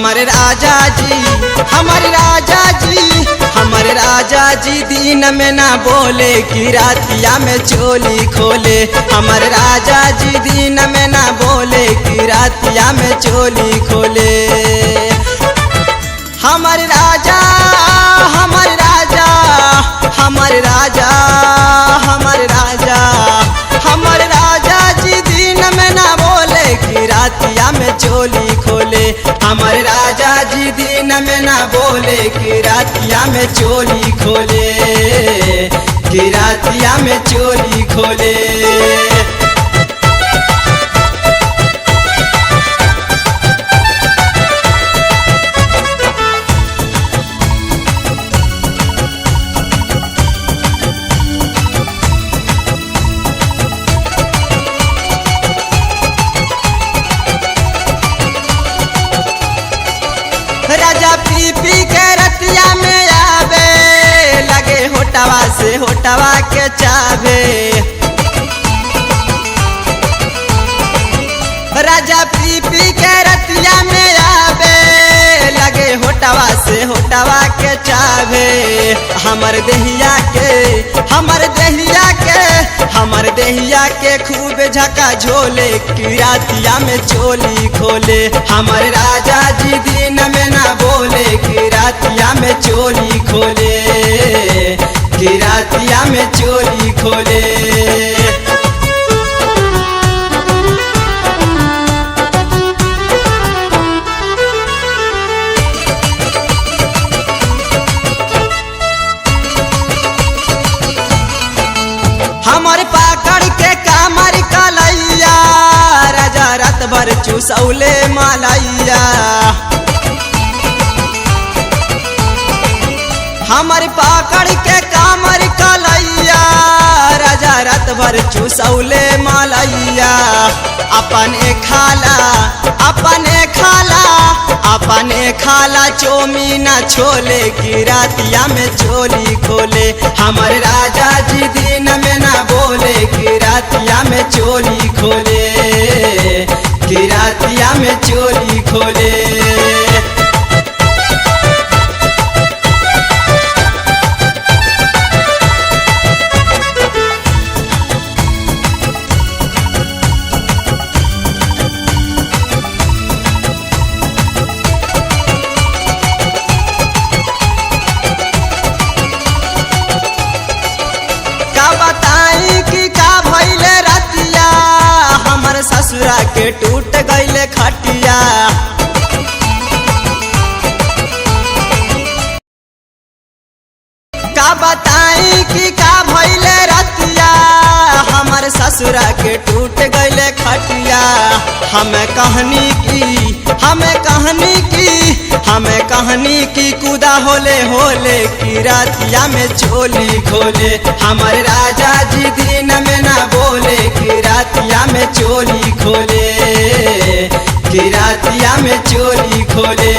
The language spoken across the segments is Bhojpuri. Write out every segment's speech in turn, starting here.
हमारे राजा जी, हमारे राजा जी, हमारे राजा जी दिन में ना बोले कि रातिया में चोली खोले। हमारे राजा जी दिन में ना बोले कि रातिया में चोली खोले। हमारे राजा, हमारे राजा, हमारे राजा, हमारे राजा, हमारे राजा जी दिन में ना बोले कि रातिया में चोली खोले। हमारे राजा जी दिन में ना बोले कि रातिया में चोली खोले, कि रातिया में चोली खोले। राजा पी पी के रतिया में आवे, लगे होटवा से होटवा के चावे। राजा पी पी के रतिया में आवे, लगे होटवा से होटवा के चावे। हमर देहिया के, हमर देहिया के, हमर देहिया के खूब झका झोले कि रातिया में चोली खोले। हमारे राजा जी दिन में ना बोले कि रातिया में चोली खोले, कि रातिया में चोली खोले। हमारे पाकड़ के कामर कलैया, राजा रात भर चूसौले मालैया। हमारे पाकड़ के कामर कलैया, राजा रात भर चूसौले मालैया। अपने खाला, अपने खाला, अपने खाला चोमीना छोले कि रातिया में चोली खोले। हमारे राजा जी दिन में ना बोले कि रातिया में चोली खोले, कि रातिया में चोली खोले। बताई कि का भइले रतिया, हमर ससुरा के टूट गइले खटिया। का बताई कि का भइले रतिया, हमर ससुरा के टूट गइले खटिया। हमें कहनी की, हमें कहनी की, हमें कहनी की कूदा होले होले कि रातिया में चोली खोले। हमारे राजा जी दिन में ना बोले कि रातिया में चोली खोले, कि रातिया में चोली खोले।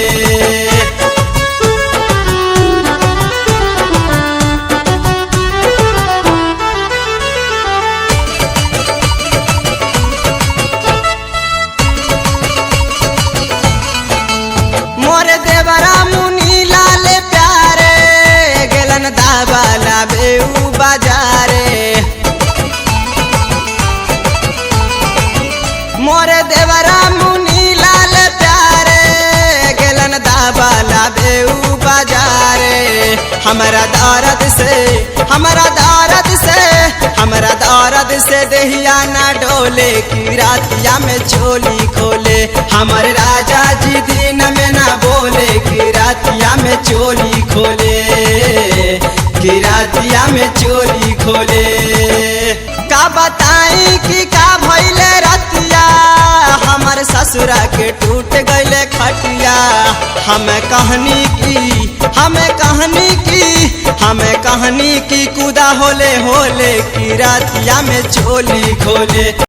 मोरे देवरा मुनी लाल प्यारे, गेलन दाबाला बेऊ बाजारे। मोरे देवरा मुनी लाल प्यारे, गेलन दाबाला बेऊ बाजारे। हमारा दर्द से, हमारा दर्द से, हमारा दर्द से देहिया ना डोले कि रातिया में चोली खोले। हमारे राजा जी दिन में ना बोले कि रातिया में चोली खोले, कि रातिया में चोली खोले। का बताई कि का भइले रतिया, हमर ससुरा के टूट गइले खटिया। हमें कहनी की, हमें कहनी की, हमें कहनी की कूदा होले होले कि रातिया में चोली खोले।